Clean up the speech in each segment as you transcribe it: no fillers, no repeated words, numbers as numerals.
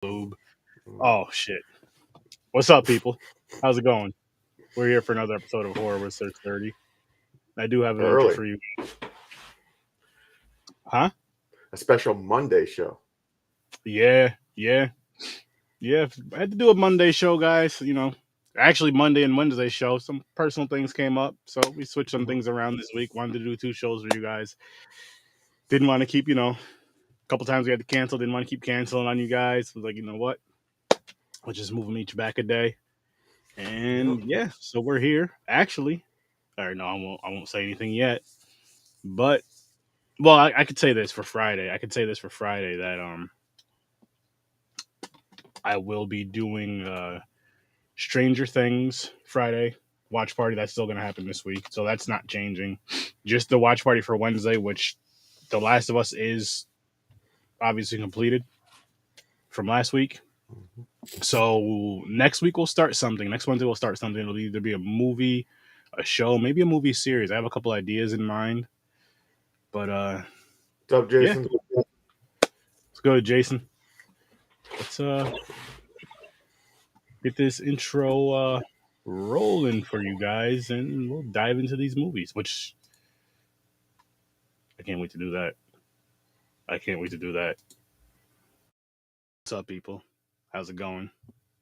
Lube. Oh shit. What's up, people? How's it going? We're here for another episode of Horror with Sir Sturdy. I do have an intro Early. for you. Huh? A special Monday show. Yeah. I had to do a Monday show, guys. Actually Monday and Wednesday show. Some personal things came up, so we switched some things around this week. Wanted to do 2 shows for you guys. Didn't want to keep, a couple times we had to cancel. Didn't want to keep canceling on you guys. Was like, you know what? We'll just move them each back a day. And yeah, so we're here. Actually, or no, I won't say anything yet. But well, I could say this for Friday. I could say this for Friday that I will be doing Stranger Things Friday watch party. That's still gonna happen this week, so that's not changing. Just the watch party for Wednesday, which The Last of Us is obviously completed from last week. So next week we'll start something. Next Wednesday we'll start something. It'll either be a movie, a show, maybe a movie series. I have a couple ideas in mind, but What's up, Jason? Yeah. Let's go, Jason. Let's get this intro rolling for you guys, and we'll dive into these movies. Which I can't wait to do that. What's up, people? How's it going?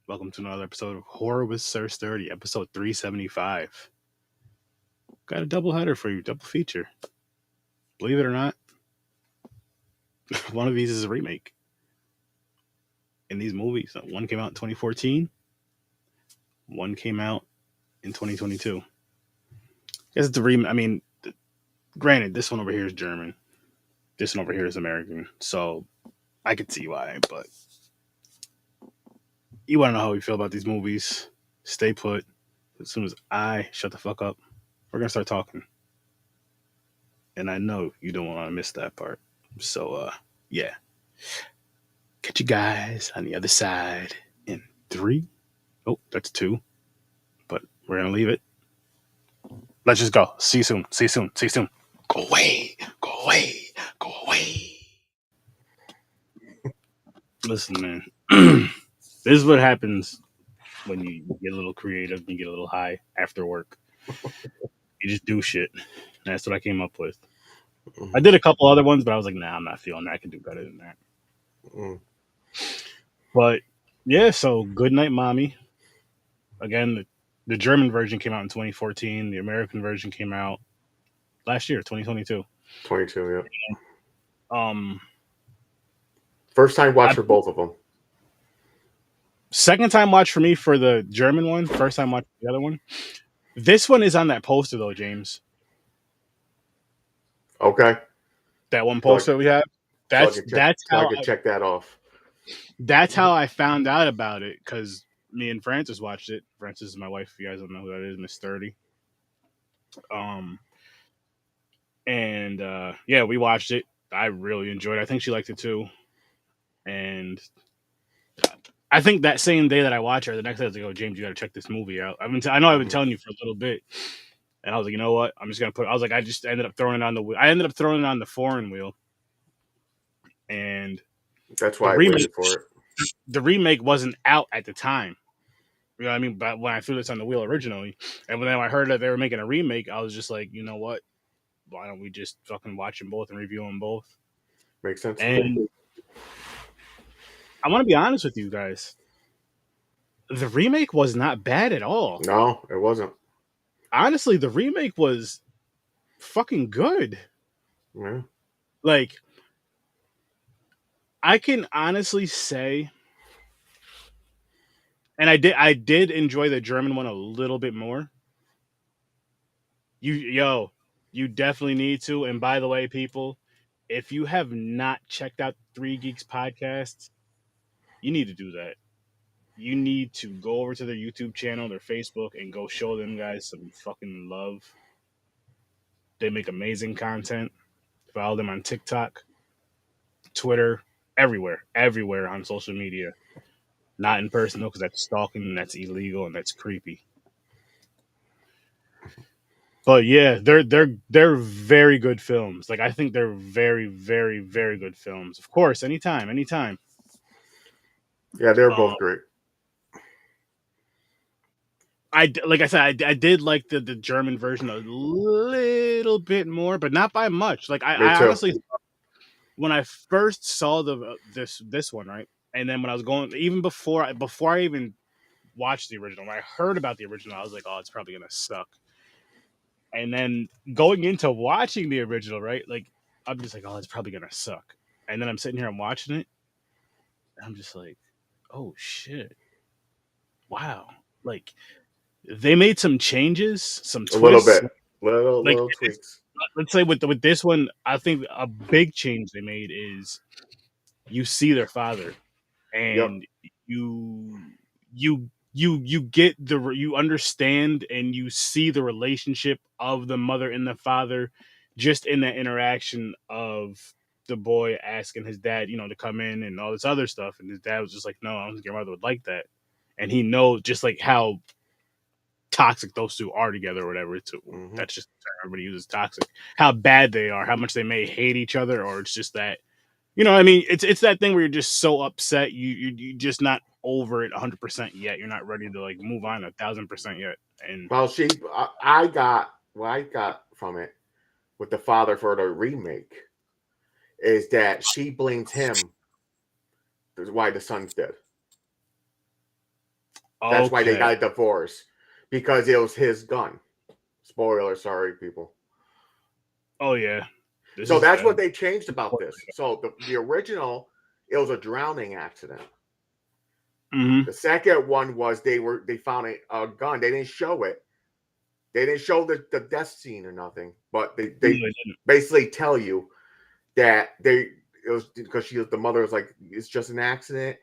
Welcome to another episode of Horror with Sir Sturdy, episode 375. Got a double header for you, double feature. Believe it or not, one of these is a remake. In these movies, one came out in 2014, one came out in 2022. Guess it's a remake. I mean, granted, this one over here is German. This one over here is American. So I could see why, but you want to know how we feel about these movies. Stay put. As soon as I shut the fuck up, we're going to start talking. And I know you don't want to miss that part. So, yeah. Catch you guys on the other side in 3. Oh, that's 2. But we're going to leave it. Let's just go. See you soon. Go away. Listen, man. This is what happens when you get a little creative and you get a little high after work. You just do shit. That's what I came up with. I did a couple other ones, but I was like, nah, I'm not feeling that. I can do better than that. But yeah, so Goodnight, Mommy. Again, the German version came out in 2014. The American version came out last year, 2022. 22, yeah. First time watch for both of them. Second time watch for me for the German one. First time watch for the other one. This one is on that poster though, James. Okay. That one poster we have. That's how I could check that off. That's how I found out about it, because me and Francis watched it. Francis is my wife. If you guys don't know who that is, Miss Sturdy. And yeah, we watched it. I really enjoyed it. I think she liked it too. And I think that same day that I watched her, the next day I was like, "Oh, James, you got to check this movie out." I know I've been telling you for a little bit, and I was like, "You know what? I'm just gonna put." I was like, I just ended up throwing it on the wheel. I ended up throwing it on the foreign wheel, and that's why I waited for it. The remake wasn't out at the time. You know what I mean? But when I threw this on the wheel originally, and when I heard that they were making a remake, I was just like, you know what? Why don't we just fucking watch them both and review them both? Makes sense. And I want to be honest with you guys. The remake was not bad at all. No, it wasn't. Honestly, the remake was fucking good. Yeah. Like, I can honestly say, and I did enjoy the German one a little bit more. You definitely need to. And by the way, people, if you have not checked out 3 Geeks podcasts, you need to do that. You need to go over to their YouTube channel, their Facebook, and go show them guys some fucking love. They make amazing content. Follow them on TikTok, Twitter, everywhere on social media. Not in person though, because that's stalking and that's illegal and that's creepy. But yeah, they're very good films. Like, I think they're very, very, very good films. Of course, anytime. Yeah, they're both great. Like I said, I did like the German version a little bit more, but not by much. Like Me I too. honestly, when I first saw this one, right, and then when I was going, even before I even watched the original, when I heard about the original, I was like, oh, it's probably gonna suck. And then going into watching the original, right, like I'm just like, oh, it's probably gonna suck. And then I'm sitting here, I'm watching it, and I'm just like, oh shit, wow, like they made some changes, some A little twists. bit, little It's, tweaks. let's say with this one, I think a big change they made is you see their father, Yep. and you get you understand and you see the relationship of the mother and the father just in that interaction of the boy asking his dad, to come in and all this other stuff, and his dad was just like, no, I don't think your mother would like that. And he knows just like how toxic those two are together or whatever. That's just the term everybody uses, toxic. How bad they are, how much they may hate each other, or it's just that, what I mean, it's that thing where you're just so upset, you just not over it 100% yet. You're not ready to like move on 1,000% yet. And Well, I got what I got from it with the father for the remake is that she blames him. That's why the son's dead. That's why they okay, got a divorce because it was his gun. Spoiler, sorry, people. oh yeah, this So is that's what they changed about this. So the original, it was a drowning accident. mm-hmm. The second one was they found a gun. They didn't show it. They didn't show the death scene or nothing, but they basically tell you that it was because the mother was like, it's just an accident.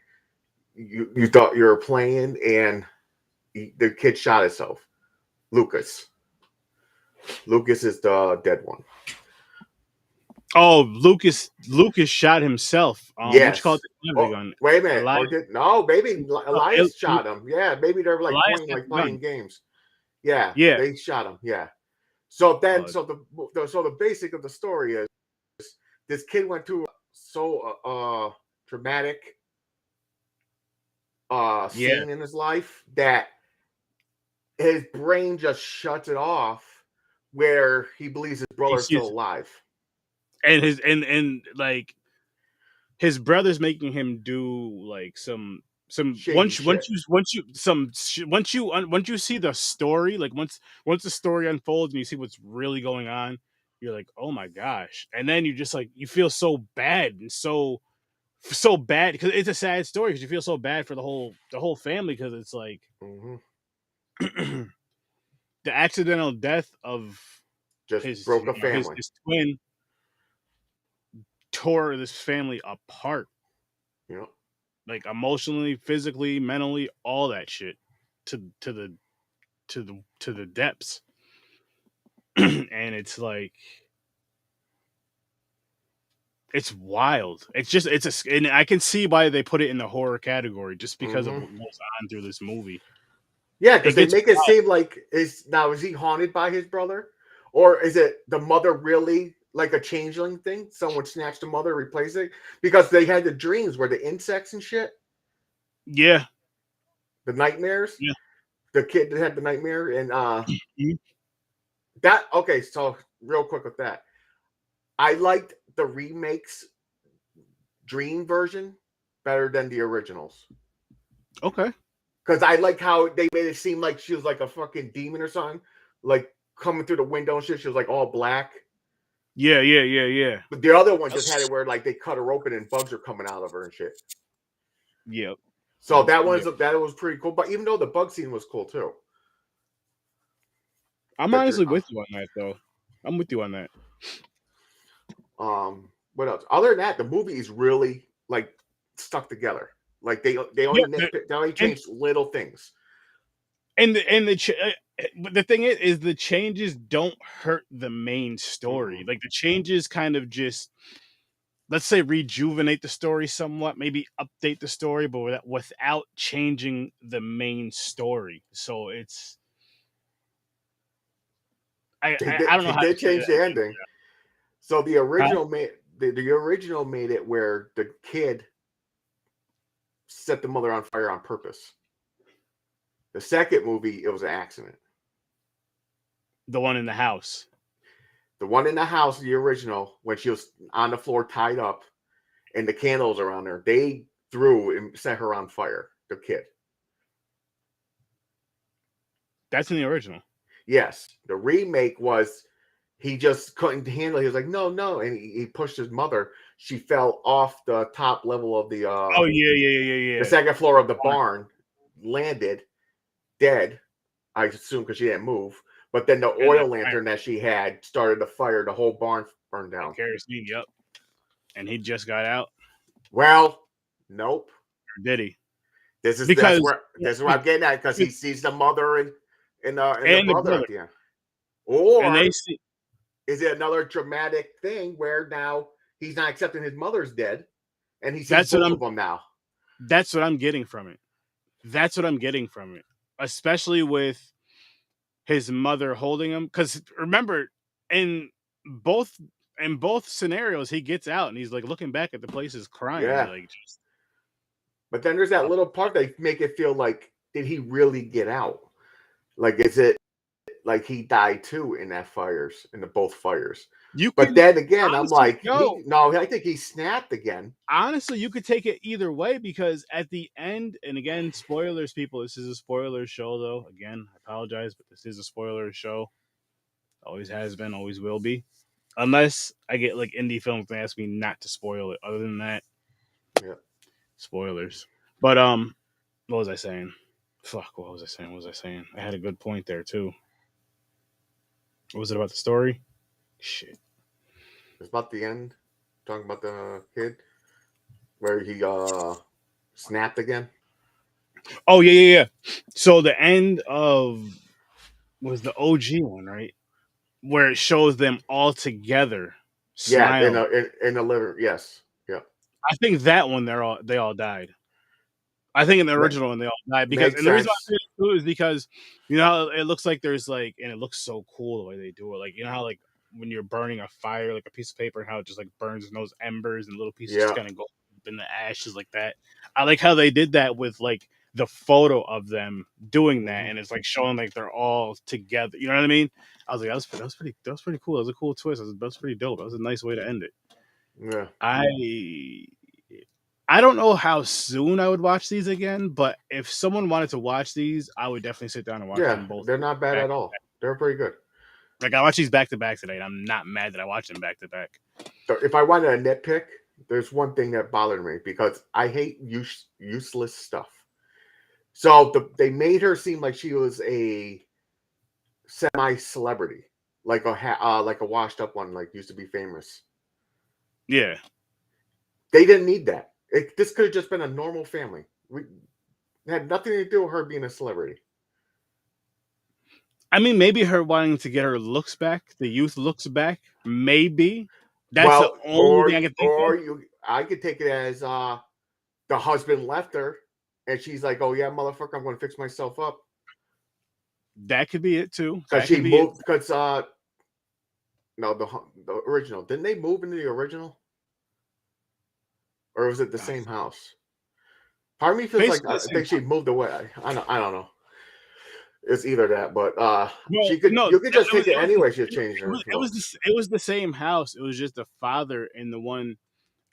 You thought you were playing, and the kid shot himself. Lucas is the dead one. Oh, Lucas shot himself. What you call Yes. it? Oh, wait a minute. Elias. Maybe Elias No, shot him. Yeah, maybe they're like Elias got the playing gun. games. Yeah, Yeah. they shot him. Yeah. So then, so the basic of the story is this kid went through traumatic Yeah. scene in his life that his brain just shuts it off, where he believes his brother is still alive. And like his brother's making him do like some Shady shit. once you see the story, like once the story unfolds and you see what's really going on, you're like, oh my gosh. And then you just like, you feel so bad and so bad because it's a sad story, because you feel so bad for the whole family, because it's like the accidental death of Just broke a family. his twin tore this family apart. You Like emotionally, physically, mentally, all that shit, to the depths. And it's like, it's wild. It's just and I can see why they put it in the horror category, just because of what goes on through this movie. Yeah, because It they gets make it seem like is he haunted by his brother, or is it the mother really like a changeling thing? Someone snatched the mother, replaced it because they had the dreams where the insects and shit, yeah, the nightmares. yeah. The kid that had the nightmare, and Mhm. that okay. So real quick with that, I liked the remakes dream version better than the originals. Okay. Because I like how they made it seem like she was like a fucking demon or something, like coming through the window and shit. She was like all black. Yeah. But the other one just had it where like they cut her open and bugs are coming out of her and shit. Yep. So that was pretty cool. But even though the bug scene was cool too. I'm honestly with you on that, though. I'm with you on that. What else? Other than that, the movie is really like stuck together. Like they only changed little things. And the thing is the changes don't hurt the main story. Like the changes kind of just, let's say, rejuvenate the story somewhat, maybe update the story, but without changing the main story. So it's, I don't know how They to say changed the that. ending. So the original made it where the kid set the mother on fire on purpose. The second movie, it was an accident. The one in the house. The one in the house, the original, when she was on the floor tied up and the candles around her, they threw and set her on fire, the kid. That's in the original. Yes. The remake was he just couldn't handle it. He was like, no, no. And he pushed his mother. She fell off the top level of the the second floor of the barn, landed dead, I assume, because she didn't move. But then the oil lantern that she had started to fire. The whole barn burned down. Kerosene, yep. And he just got out. Well, nope. Or did he? This is where I'm getting at, because he sees the mother and the brother at the end. Or is it another dramatic thing where now he's not accepting his mother's dead, and he sees both of them now? That's what I'm getting from it. Especially with his mother holding him. Because remember, in both scenarios, he gets out and he's like looking back at the places crying. Yeah. Like, but then there's that little part that make it feel like, did he really get out? Like, is it like he died too in both fires? But then again, I'm like, no, I think he snapped again. Honestly, you could take it either way, because at the end, and again, spoilers, people, this is a spoiler show, though. Again, I apologize, but this is a spoiler show. Always has been, always will be. Unless I get like indie films and ask me not to spoil it. Other than that, yeah, spoilers. But what was I saying? Fuck, what was I saying? I had a good point there too. What was it about the story? Shit. It's about the end. Talking about the kid where he snapped again. Oh yeah. So the end of was the OG one, right? Where it shows them all together. Smiling. Yeah, in the liver. Yes. Yeah. I think that one they all died. I think in the original one they all died, because the reason I say it too is because you know it looks like there's like, and it looks so cool the way they do it. Like, you know how like when you're burning a fire, like a piece of paper, and how it just like burns in those embers and little pieces just kind of go up in the ashes like that. I like how they did that with like the photo of them doing that, and it's like showing like they're all together. You know what I mean? I was like, that was pretty cool. That was a cool twist. That was pretty dope. That was a nice way to end it. Yeah. I don't know how soon I would watch these again, but if someone wanted to watch these, I would definitely sit down and watch them both. They're not bad at all. They're pretty good. Like, I watched these back to back today, and I'm not mad that I watched them back to back. So if I wanted a nitpick, there's one thing that bothered me, because I hate useless stuff. So they made her seem like she was a semi-celebrity, like a washed up one, like used to be famous. Yeah. They didn't need that. This could have just been a normal family. It had nothing to do with her being a celebrity. I mean, maybe her wanting to get her looks back, the youth looks back. Maybe that's the only thing I can think of. I could take it as the husband left her, and she's like, "Oh yeah, motherfucker, I'm going to fix myself up." That could be it too. Because she moved. Because no, the original, didn't they move into the original? Or was it the same house? Part of me feels like I think she moved away. I don't know. It's either that, but you could just take it anyway. She changed her. It was the same house. It was just the father in the one,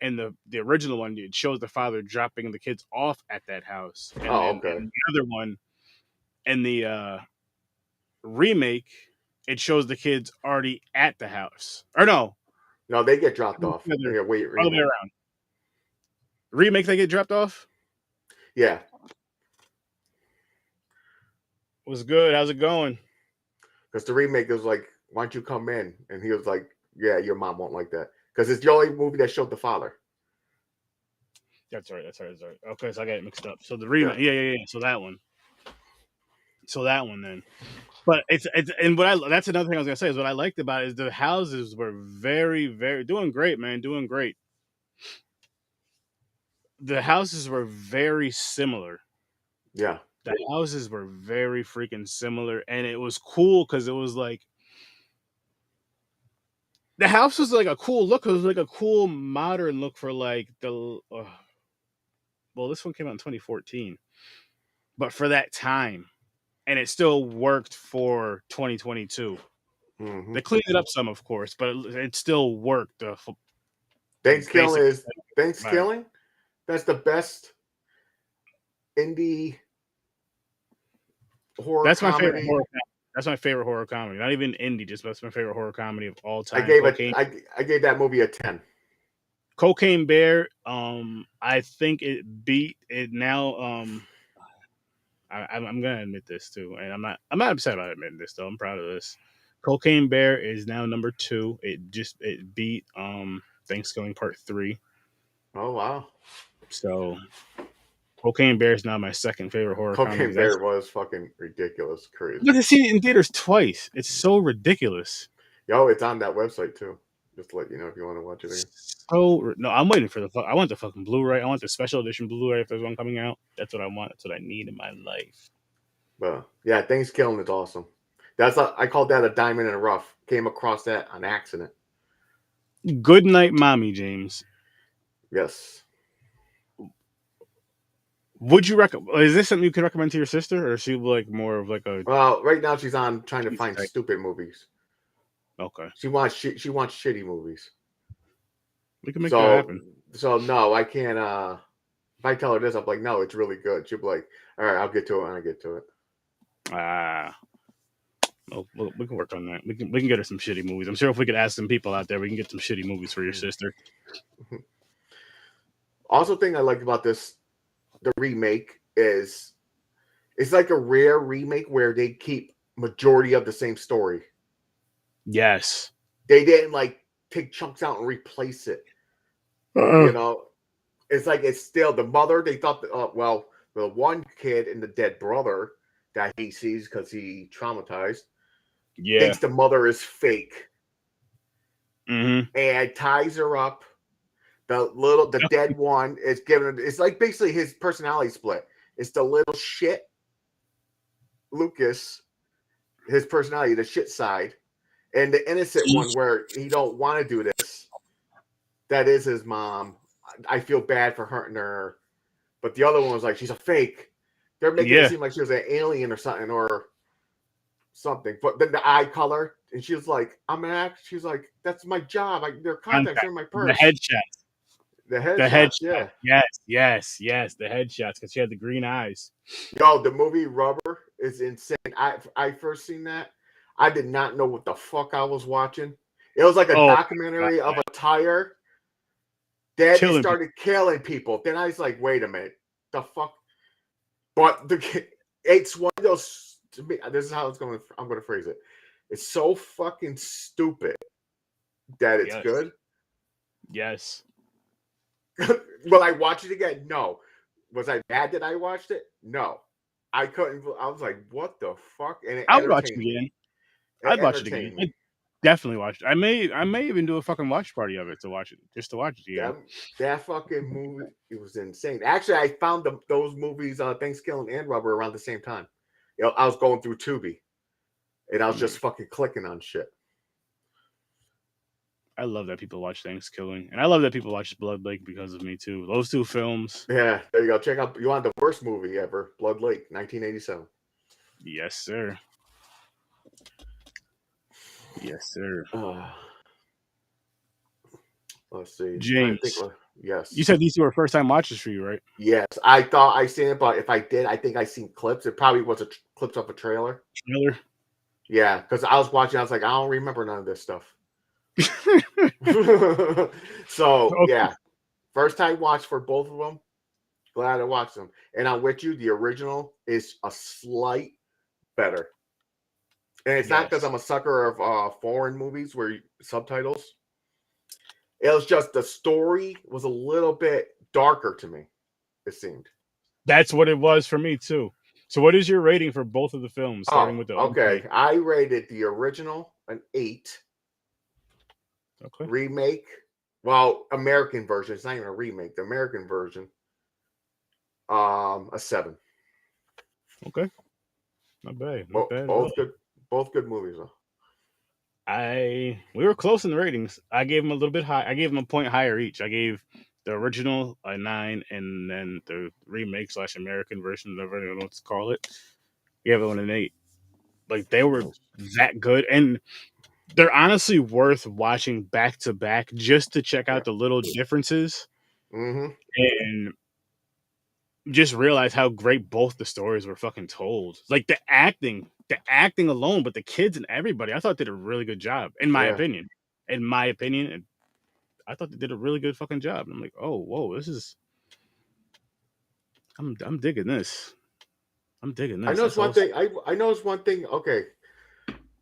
in the original one. It shows the father dropping the kids off at that house. And okay. And the other one, in the remake, it shows the kids already at the house. Or no, they get dropped off. Yeah, wait, all the way around. Remake, they get dropped off? Yeah. What's good? How's it going? Because the remake was like, why don't you come in? And he was like, yeah, your mom won't like that. Because it's the only movie that showed the father. That's right. Okay, so I got it mixed up. So the remake, yeah. So that one then. But it's and that's another thing I was gonna say is what I liked about it is the houses were very, very doing great, man. Doing great. The houses were very similar. Yeah. The houses were very freaking similar, and it was cool because it was like the house was like a cool look. It was like a cool modern look for like the Well, this one came out in 2014, but for that time, and it still worked for 2022. Mm-hmm. They cleaned it up some, of course, but it still worked. Thanksgiving Basic. is Thanksgiving. That's the best indie horror That's my favorite comedy. horror. That's my favorite horror comedy. Not even indie, just that's my favorite horror comedy of all I time. gave it. I gave that movie a 10. Cocaine Bear. I think it beat it now. I'm gonna admit this too, and I'm not upset about admitting this though. I'm proud of this. Cocaine Bear is now number 2. It beat Thanksgiving Part 3. Oh wow! So Cocaine Bear is now my second favorite horror comedy. Cocaine Bear was fucking ridiculous, I got crazy. to see it in theaters twice. It's so ridiculous. Yo, it's on that website too. Just to let you know if you want to watch it again. So no, I'm waiting for I want the fucking Blu-ray. I want the special edition Blu-ray if there's one coming out. That's what I want. That's what I need in my life. But yeah, Thanksgiving is awesome. I called that a diamond in the rough. Came across that on accident. Goodnight, Mommy, James. Yes. Would you recommend? Is this something you could recommend to your sister, or is she like more of like a? Well, right now she's on trying to find stupid movies. Okay. She wants shitty movies. We can make that happen. So no, I can't. If I tell her this, I'm like, no, it's really good. She'll be like, all right, I'll get to it when I get to it. Oh, we can work on that. We can get her some shitty movies. I'm sure if we could ask some people out there, we can get some shitty movies for your sister. Also, thing I like about the remake is it's like a rare remake where they keep majority of the same story. Yes. They didn't like take chunks out and replace it. You know, it's like it's still the mother. They thought, well, the one kid and the dead brother that he sees because he traumatized thinks the mother is fake, and ties her up. The dead one is given. It's like basically his personality split. It's the little shit Lucas, his personality, the shit side, and the innocent one where he don't want to do this. That is his mom. I feel bad for hurting her, but the other one was like, she's a fake. They're making it seem like she was an alien or something But then the eye color, and she was like, "I'm an actor." She's like, "That's my job. Their contacts are in my purse." The headshots. The headshots, yeah. Yes. The headshots because she had the green eyes. Yo, the movie Rubber is insane. I first seen that. I did not know what the fuck I was watching. It was like a documentary of a tire. Then it started killing people. Then I was like, wait a minute, the fuck. But it's one of those. To me, this is how I'm going to phrase it. It's so fucking stupid that it's good. Yes. Will I watch it again? No. Was I mad that I watched it? No. I couldn't. I was like, what the fuck? And I would watch it again. I'd watch it again. Me. Definitely watch it. I may even do a fucking watch party of it to watch it, just to watch it again. That fucking movie, it was insane. Actually, I found those movies, Thanksgiving and Rubber, around the same time. You know, I was going through Tubi, and I was just fucking clicking on shit. I love that people watch Thanksgiving, and I love that people watch Blood Lake because of me too. Those two films. Yeah, there you go. Check out. You want the worst movie ever? Blood Lake, 1987. Yes, sir. Yes, sir. Let's see. James. Yes. You said these two were first time watches for you, right? Yes. I thought I seen it, but if I did, I think I seen clips. It probably was clips of a trailer. Yeah, because I was watching, I was like, I don't remember none of this stuff. So yeah. First time watch for both of them. Glad I watched them. And I'm with you, the original is a slight better. And it's not because I'm a sucker of foreign movies where subtitles. It was just the story was a little bit darker to me, it seemed. That's what it was for me too. So what is your rating for both of the films, starting with the okay. I rated the original an 8. Okay. Remake, well, American version. It's not even a remake. The American version, a 7. Okay. Not bad. Both good movies though. We were close in the ratings. I gave them a little bit high. I gave them a point higher each. I gave The original a 9, and then the remake slash American version, whatever you want to call it, you have it on an 8. Like they were that good, and they're honestly worth watching back to back just to check Yeah. out the little differences Mm-hmm. and just realize how great both the stories were fucking told. Like the acting alone, but the kids and everybody, I thought did a really good job, in my Yeah. opinion. In my opinion, and I thought they did a really good fucking job. And I'm like, oh, whoa, this is I'm digging this. I'm digging I this. noticed That's one awesome. thing. I noticed one thing. Okay.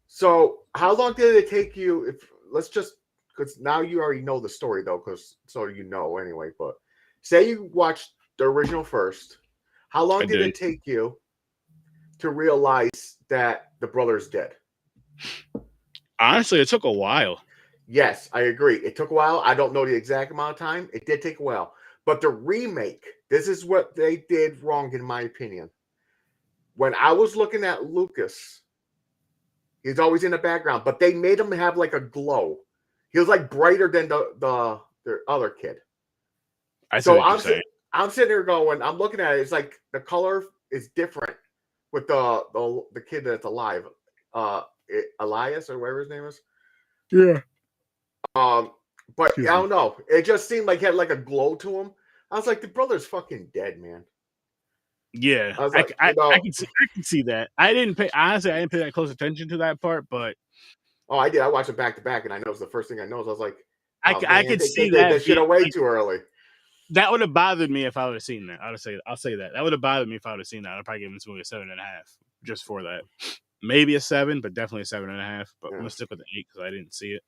So how long did it take you? If let's just because now you already know the story though, because so you know anyway. But say you watched the original first. How I long did did. it take you to realize that the brother's dead? Honestly, it took a while. Yes, I agree. It took a while. I don't know the exact amount of time. It did take a while. But the remake, this is what they did wrong, in my opinion. When I was looking at Lucas, he's always in the background, but they made him have like a glow. He was like brighter than the other kid. I see So what you're saying. I'm sitting there going, I'm looking at it. It's like the color is different with the kid that's alive, Elias or whatever his name is. Yeah. But I Excuse me. don't know. It just seemed like he had like a glow to him. I was like, the brother's fucking dead, man. Yeah, I was like, you I know, can see that. I didn't pay honestly. I didn't pay that close attention to that part, but oh, I did. I watched it back to back, and I noticed the first thing I noticed, I was like, oh I man, could they see did that this shit being away like too early. that would have bothered me if I would have seen that. I'll say that that would have bothered me if I would have seen that. I'd probably give this movie a 7.5 just for that. Maybe a 7, but definitely a 7.5. But I'm Yeah. gonna stick with the 8 because I didn't see it.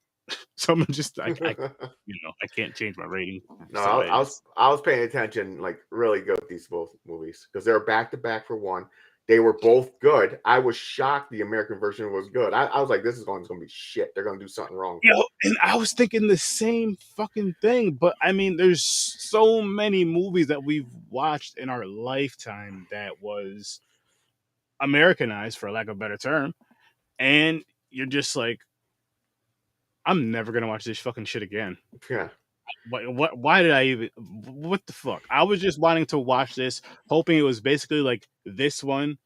So I'm gonna just I I can't change my rating. No, Somebody just I was paying attention like really good with these both movies because they were back to back for one. They were both good. I was shocked the American version was good. I was like, this is going to be shit. They're going to do something wrong. and I was thinking the same fucking thing. But I mean, there's so many movies that we've watched in our lifetime that was Americanized, for lack of a better term, and you're just like, I'm never gonna watch this fucking shit again. Yeah. What? Why did I even? What the fuck? I was just wanting to watch this, hoping it was basically like this one,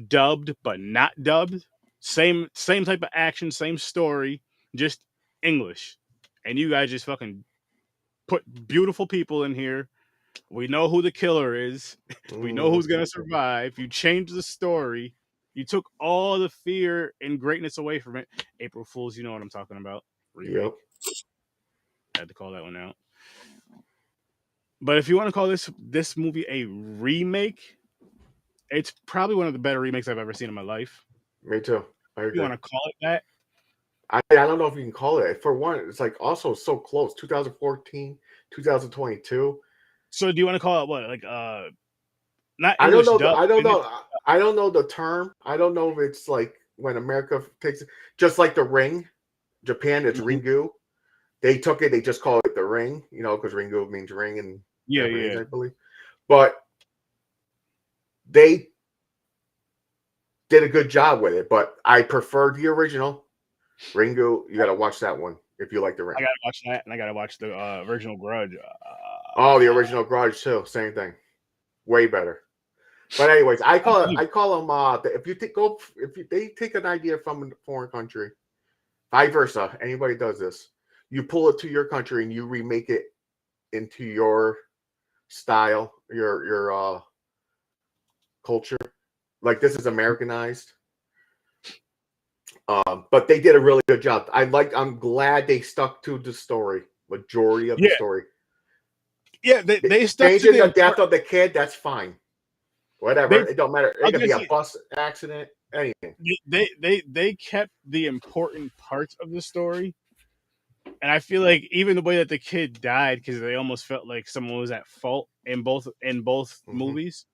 dubbed but not dubbed. Same type of action, same story, just English. And you guys just fucking put beautiful people in here. We know who the killer is. We know Mm, who's gonna survive. You changed the story. You took all the fear and greatness away from it. April Fools, you know what I'm talking about. yep. Remake. I had to call that one out. But if you want to call this movie a remake, it's probably one of the better remakes I've ever seen in my life. Me too. I If you agree. want to call it that. I don't know if you can call it. For one, it's like also so close. 2014, 2022. So do you want to call it what? Like not I don't English know. dub. I don't know. I don't know the term. I don't know if it's like when America takes just like the Ring. Japan, it's Mhm. Ringu. They took it. They just call it the Ring. You know, because Ringu means ring in Yeah, Japanese, yeah. I believe. But they did a good job with it. But I prefer the original Ringu. You got to watch that one if you like the I Ring. gotta watch that, and I gotta watch the original Grudge. Oh, the original Grudge too. Same thing. Way better. But anyways, I call them if you take go if you, they take an idea from a foreign country, vice versa. Anybody does this, you pull it to your country and you remake it into your style, your culture. Like this is Americanized. But they did a really good job. I'm glad they stuck to the story, majority of the Yeah, story. yeah. They stuck to Changing the the death important. of the kid, that's fine. Whatever. They It don't matter. I It was could gonna be a say bus accident, anything. they kept the important parts of the story, and I feel like even the way that the kid died, because they almost felt like someone was at fault in both Mm-hmm. movies,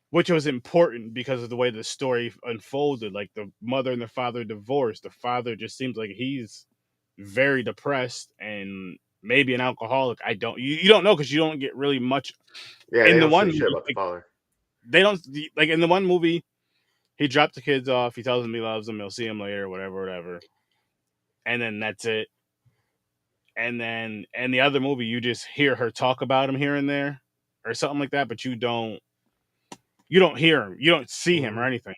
which was important because of the way the story unfolded. Like the mother and the father divorced. The father just seems like he's very depressed and maybe an alcoholic. You don't know because you don't get really much Yeah, in they the don't one say shit movie. about the Like father. they don't like in the one movie. He dropped the kids off. He tells them he loves them. He'll see them later, whatever, whatever. And then that's it. and then in the other movie you just hear her talk about him here and there or something like that, but you don't hear him, you don't see him or Mhm. anything.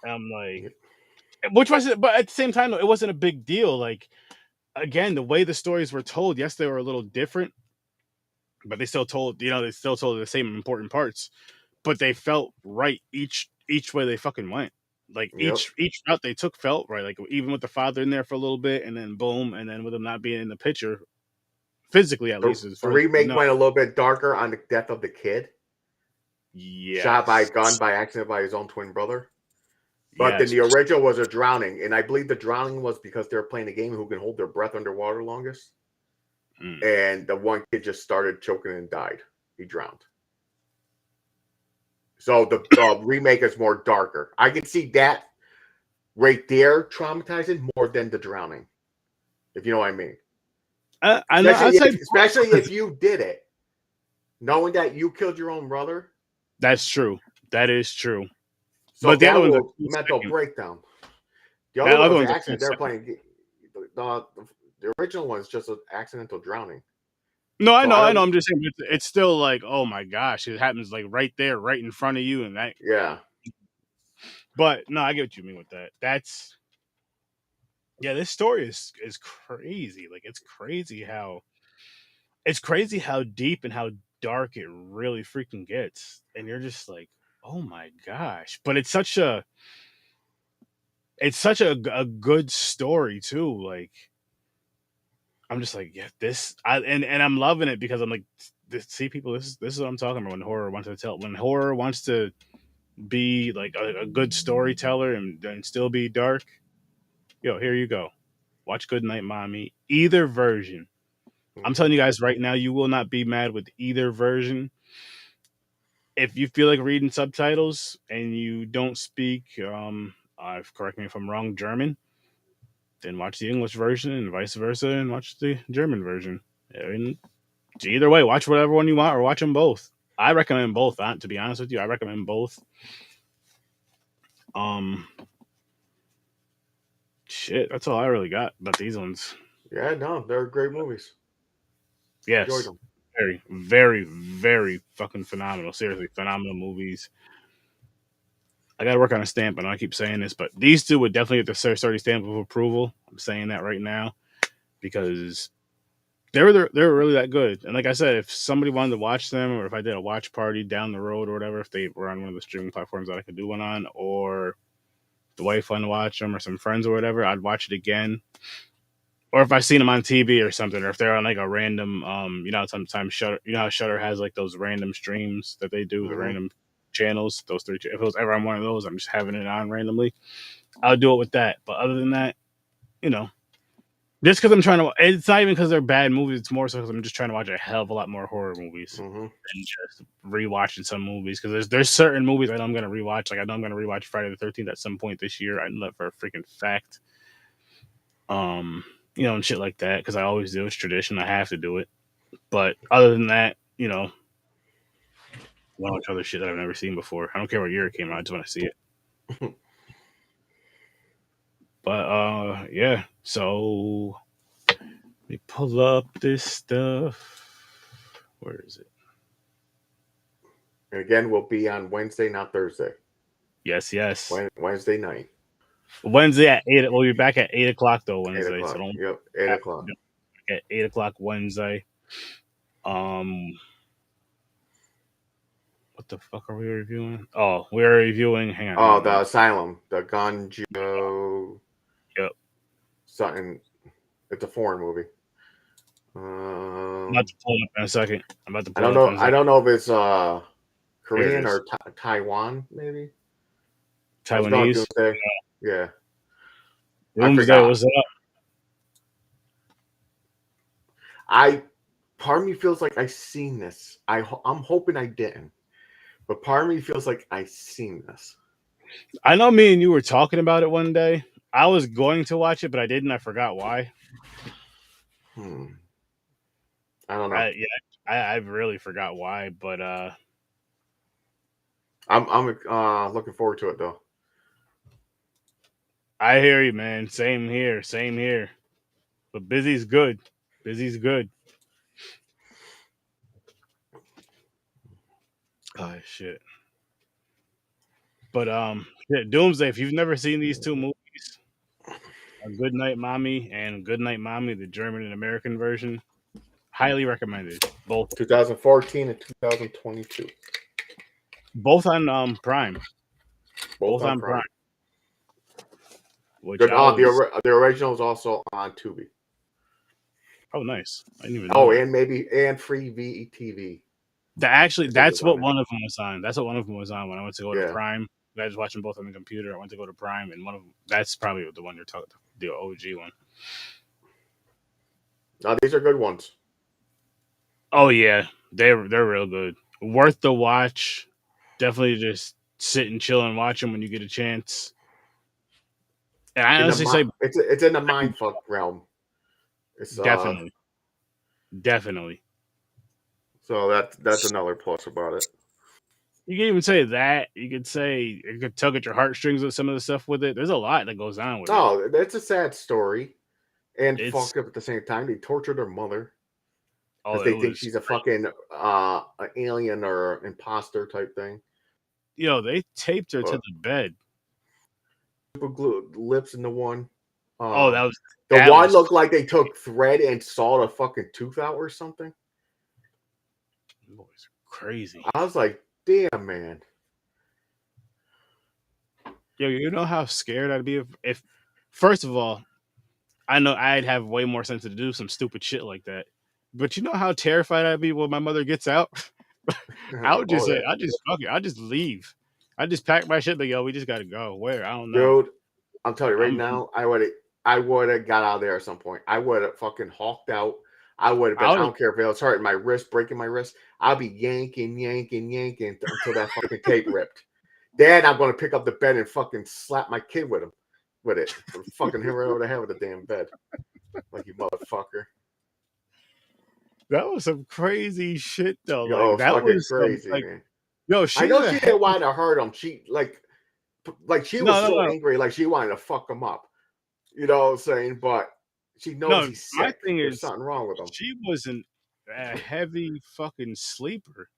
And I'm like, Yep. which was, but at the same time, though, it wasn't a big deal. Like, again, the way the stories were told, yes, they were a little different, but they still told, they still told the same important parts. But they felt right each way they fucking went. Like Yep. each route they took felt right. Like even with the father in there for a little bit, and then boom, and then with him not being in the picture physically, at least as The far as we remake know. went a little bit darker on the death of the kid, shot by a Yes, gun by accident by his own twin brother. But then yes. the original was a drowning, and I believe the drowning was because they were playing a game who can hold their breath underwater longest. Mm. And the one kid just started choking and died. He drowned. So the remake is more darker. I can see that right there traumatizing more than the drowning, if you know what I mean. I know. I'd say Especially if you did it, knowing that you killed your own brother. that's true. That is true. So But the other that one's a will close mental second. breakdown. The other That one other was an one's a accident. close They're second. playing the original one is just an accidental drowning. No, I So know, I I know. don't. I'm just saying, it's still like, oh my gosh, it happens like right there, right in front of you, and that. Yeah. But no, I get what you mean with that. That's yeah. This story is crazy. Like it's crazy how deep and how dark it really freaking gets, and you're just like, oh my gosh. But it's such a good story too. Like I'm just like, yeah, and I'm loving it because I'm like, see, people, this is what I'm talking about when horror wants to be like a good storyteller and still be dark. Yo, here you go. Watch Goodnight, Mommy. Either version. I'm Mm-hmm. telling you guys right now, you will not be mad with either version. If you feel like reading subtitles and you don't speak, correct me if I'm wrong, German, then watch the English version and vice versa, and watch the German version. And either way, watch whatever one you want or watch them both. I recommend both. To be honest with you, I recommend both. Um, shit, that's all I really got about these ones. Yeah, no, they're great movies. Enjoyed Yes, them. very, very, very fucking phenomenal. Seriously, phenomenal movies. I got to work on a stamp, and I keep saying this, but these two would definitely get the Sir Sturdy stamp of approval. I'm saying that right now because they were really that good. And like I said, if somebody wanted to watch them, or if I did a watch party down the road or whatever, if they were on one of the streaming platforms that I could do one on, or the wife wanted to watch them, or some friends or whatever, I'd watch it again. Or if I seen them on TV or something, or if they're on like a random, sometimes Shutter, how Shutter has like those random streams that they do, the Mm-hmm. random channels, those three. If it was ever on one of those, I'm just having it on randomly. I'll do it with that. But other than that, you know, just because I'm trying to, it's not even because they're bad movies. It's more so because I'm just trying to watch a hell of a lot more horror movies Mm-hmm. and just rewatching some movies. Because there's certain movies I know I'm gonna rewatch. Like I know I'm gonna rewatch Friday the 13th at some point this year. I know that for a freaking fact. Um, and shit like that because I always do. It's tradition. I have to do it. But other than that, a bunch of other shit that I've never seen before. I don't care what year it came out. I just want to see it. But yeah. So let me pull up this stuff. Where is it? And again, we'll be on Wednesday, not Thursday. Yes, yes. Wednesday night, Wednesday at 8. We'll be back at 8 o'clock though. 8 Wednesday, so o'clock. don't Yep, 8 o'clock. at 8 o'clock Wednesday. Um, what the fuck are we reviewing? Oh, we're reviewing. Hang on, hang Oh, on. Let the me. Asylum, the Gonjo Yep. something. It's a foreign movie. I'm about to pull it up in a second. I'm about to I pull don't it up know. in a I second. don't know if it's Here it Korean is. or Taiwan. Maybe I was going Taiwanese. Doomsday. Yeah, I Doomsday. forgot. What's up? I part of me feels like I seen this. I'm hoping I didn't, but part of me feels like I seen this. I know me and you were talking about it one day. I was going to watch it, but I didn't. I forgot why. Hmm. I don't know. I really forgot why. But I'm looking forward to it though. I hear you, man. Same here. Same here. But busy's good. Busy's good. Oh shit. But yeah, Doomsday. If you've never seen these two movies, Goodnight Mommy and Goodnight Mommy, the German and American version, highly recommended. Both 2014 and 2022. both on Prime. Both Both on on Prime. Prime. Which Good. I was The original is also on Tubi. oh nice. I didn't even know Oh, that. and free VTV. That's what one of them was on. That's what one of them was on when I went to go to Yeah. Prime. I was watching both on the computer. I went to go to Prime, and one of them. That's probably the one you're talking, the OG one. Now these are good ones. Oh yeah, they're real good. Worth the watch. Definitely just sit and chill and watch them when you get a chance. And I honestly say It's in the mindfuck realm. It's definitely, definitely. So that's another plus about it. You can even say that. You could say you could tug at your heartstrings with some of the stuff with it. There's a lot that goes on with it. Oh, it's a sad story, and It's fucked up at the same time. They tortured her mother because oh, they it think was she's a crazy. fucking an alien or imposter type thing. Yo, they taped her to But the bed. super glue lips in the one. Oh, The that one was looked like they took thread and sawed a fucking tooth out or something. boys crazy. I was like, damn, man. Yo, you know how scared I'd be if first of all, I know I'd have way more sense to do some stupid shit like that. But you know how terrified I'd be when my mother gets out? I would just Oh say, yeah, I just fuck it. I just leave. I just pack my shit. Like, yo, we just gotta go. Where? I don't know. dude. I'm telling you right I'm now, I would have got out of there at some point. I would have fucking hawked out. I would have been. I I would have. don't care if it was hurting my wrist, breaking my wrist. I'll be yanking until that fucking tape ripped. Then I'm gonna pick up the bed and fucking slap my kid with it. Fucking hit right over the head with the damn bed, like you motherfucker. That was some crazy shit though. Yo, Like it's that fucking was some crazy, like man. yo, I she's know a she didn't heavy. want to hurt him. She like she was No, no, so no, angry, like she wanted to fuck him up. You know what I'm saying? But she knows no. he's My sick. thing There's is, something wrong with him. she wasn't a heavy fucking sleeper.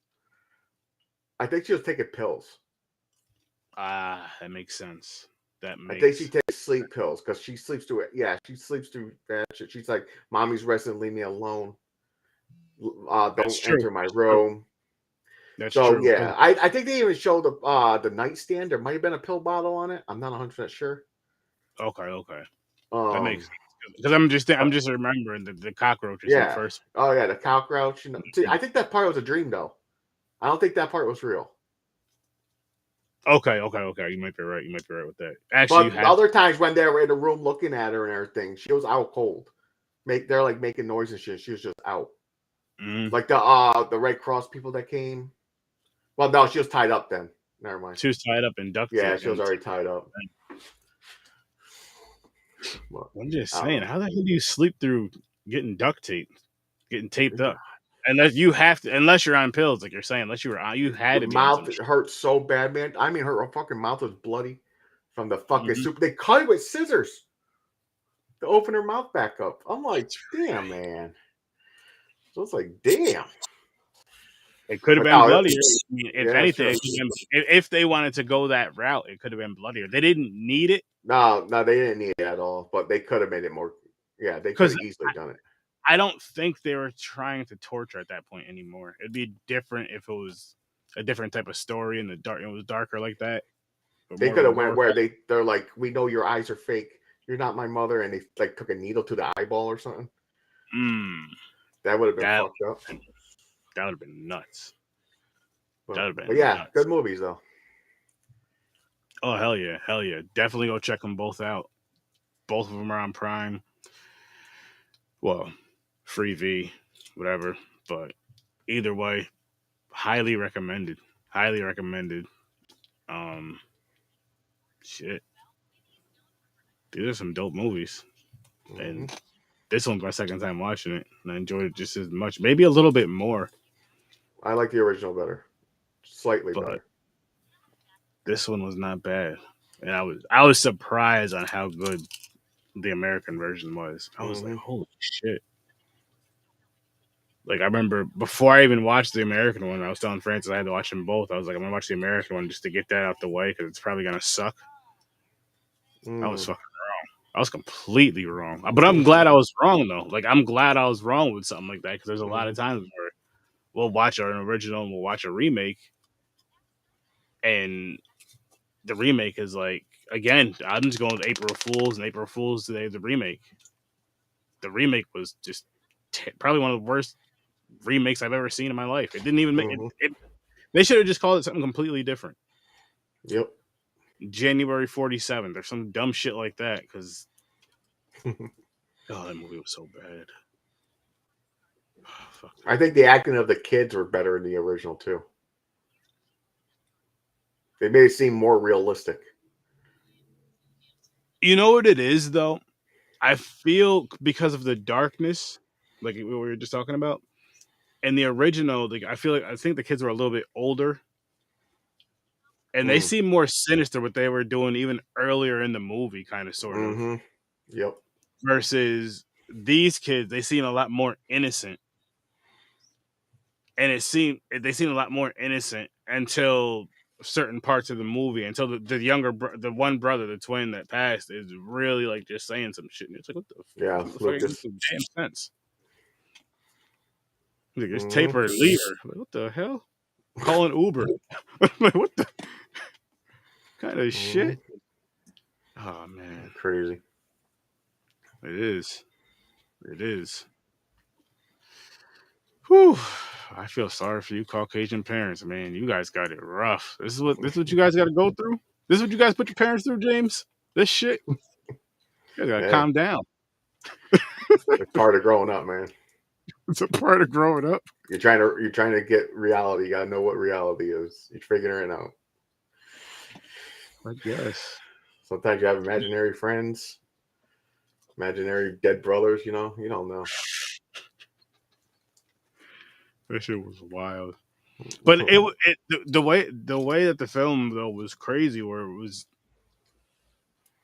I think she was taking pills. Ah, that makes sense. That I think she makes takes sleep pills because she sleeps through it. Yeah, she sleeps through that shit. She's like, "Mommy's resting, leave me alone. that's Don't true. enter my That's true. room." That's So true. yeah, I think they even showed the nightstand. There might have been a pill bottle on it. I'm not 100% sure. Okay, okay. That makes Um, sense. Because I'm but just remembering the cockroaches in the yeah. first Oh yeah, the cockroach. See, one. I think that part was a dream though. I don't think that part was real. Okay, okay, okay. You might be right. You might be right with that. Actually, you But have other times when they were in the room looking at her and everything, she was out cold. They're like making noise and shit. She was just out. mm, Like the Red Cross people that came. Well, no, she was tied up then. Never mind. she was tied up in duct Yeah, tape. she was And already tied up. But, I'm just I don't saying, know. how the hell do you sleep through getting duct taped, getting taped up? Unless you have to, unless you're on pills, like you're saying, unless you were on, you had The to be on some mouth shit. hurt so bad, man. I mean, her fucking mouth was bloody from the fucking Mm-hmm. soup. They cut it with scissors to open her mouth back up. I'm like, damn, man. So it's like, damn. It could have But been no, bloodier. I mean, if yeah, it's anything, true. it could have been, if they wanted to go that route, it could have been bloodier. They didn't need it No, they didn't need it at all. But they could have made it more. Yeah, they could because have easily done it. I don't think they were trying to torture at that point anymore. It'd be different if it was a different type of story and it was darker like that, but They more of could a have went gore where factor. they're like, we know your eyes are fake. You're not my mother, and they like took a needle to the eyeball or something. Mm, That would have been that fucked up. that would have been nuts. That But, would have but been yeah, nuts. good movies though. Oh hell yeah, hell yeah! Definitely go check them both out. Both of them are on Prime. Well, free V, whatever. But either way, highly recommended. Highly recommended. Um, shit, these are some dope movies, Mm-hmm. and this one's my second time watching it, and I enjoyed it just as much, maybe a little bit more. I like the original better, slightly But better. this one was not bad. and I was surprised on how good the American version was. I was like, Mm-hmm. holy shit! Like I remember before I even watched the American one, I was telling Francis I had to watch them both. I was like, I'm gonna watch the American one just to get that out the way because it's probably gonna suck. I was Mm. fucking I was completely wrong, but I'm glad I was wrong though. Like I'm glad I was wrong with something like that because there's a lot Mm-hmm. of times where we'll watch an original and we'll watch a remake, and the remake is like again. I'm just going with April Fools and April Fools Today. The remake, was just probably one of the worst remakes I've ever seen in my life. It didn't even make Mm-hmm. it. They should have just called it something completely different. Yep. January 47th or some dumb shit like that. Because that movie was so bad. Fuck I that. think the acting of the kids were better in the original too. They made it seem more realistic. You know what it is though? I feel because of the darkness, like we were just talking about, and the original, like I think the kids were a little bit older, and they Mm. seem more sinister what they were doing even earlier in the movie, kind of sort of. Mm-hmm. Yep. Versus these kids, they seem a lot more innocent, and they seem a lot more innocent until certain parts of the movie, until the one brother, the twin that passed, is really like just saying some shit. And it's like, Yeah, what the fuck? It makes Lucas. no damn sense. Like, just tape Mm-hmm. her and leave her. Like, what the hell? Call an Uber. Like, what the kind of Mm-hmm. shit? Oh man, Crazy. it is. It is. Whew. I feel sorry for you Caucasian parents, man. You guys got it rough. This is what you guys got to go through. This is what you guys put your parents through, James. This shit. You guys gotta Hey, calm down. it's part of growing up, man. It's a part of growing up. You're trying to get reality. You gotta know what reality is. You're figuring it out. I guess Sometimes you have imaginary friends, imaginary dead brothers. You don't know. that shit was wild. But the way that the film though was crazy, where it was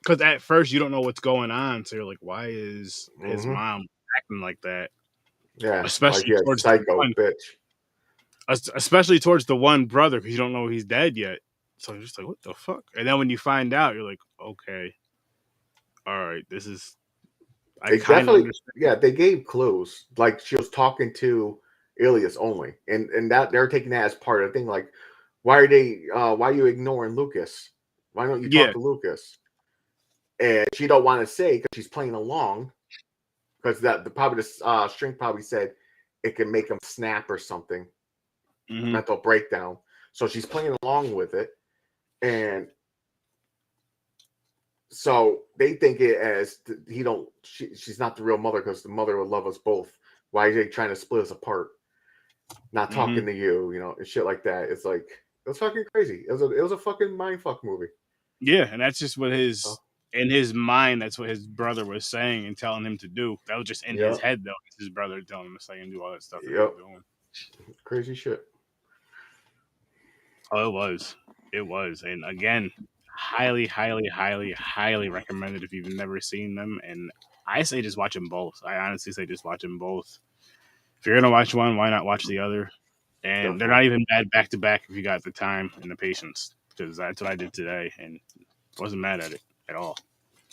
because at first you don't know what's going on, so you're like, why is his Mm-hmm. mom acting like that? Yeah, like Especially yeah, towards the psycho one, bitch. especially towards the one brother, because you don't know he's dead yet. So you're just like, what the fuck? And then when you find out, you're like, okay, all right, this is. I They kind of definitely, understand. yeah, they gave clues. Like she was talking to Ilias only, and that they're taking that as part of the thing. Like, why are you ignoring Lucas? Why don't you talk Yeah. to Lucas? And she don't want to say because she's playing along because that the probably the string probably said it can make him snap or something, Hmm. mental breakdown. So she's playing along with it, and so they think it as she's not the real mother because the mother will love us both. Why are they trying to split us apart? Not Hmm. talking to you, and shit like that. It's like it was fucking crazy. It was a fucking mind fuck movie. Yeah, and that's just what So, in his mind. That's what his brother was saying and telling him to do. That was just in his yep, head, though. It's his brother telling him to say and do all that stuff that he was yep, doing. crazy shit. Oh, it was. It was. And again, highly, highly, highly, highly recommended if you've never seen them. And I say just watch them both. I honestly say just watch them both. If you're gonna watch one, why not watch the other? And they're Definitely. not even bad back to back if you got the time and the patience. Because that's what I did today, and wasn't mad at it at all.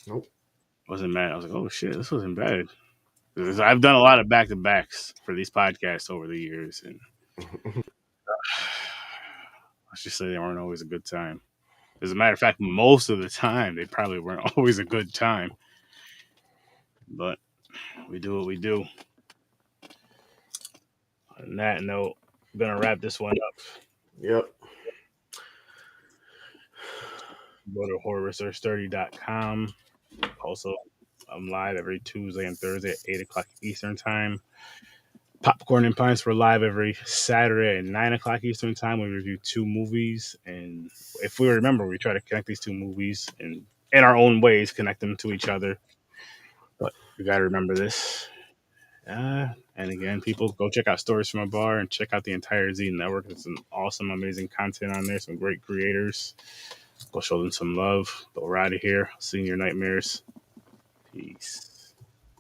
Nope. Wasn't mad. I was like, oh shit, this wasn't bad. 'Cause I've done a lot of back to backs for these podcasts over the years, and let's just say they weren't always a good time. As a matter of fact, most of the time they probably weren't always a good time. But we do what we do. On that note, I'm gonna wrap this one up. Yep. Go to horrorwithsir.sturdy.com. Also, I'm live every Tuesday and Thursday at 8 o'clock Eastern Time. Popcorn and Pints, we're live every Saturday at 9 o'clock Eastern Time. We review two movies. And if we remember, we try to connect these two movies and in our own ways, connect them to each other. But we got to remember this. And again, people go check out Stories from a Bar and check out the entire Z Network. There's some awesome, amazing content on there, some great creators. Go show them some love. Go right out of here. See you in your nightmares. Peace.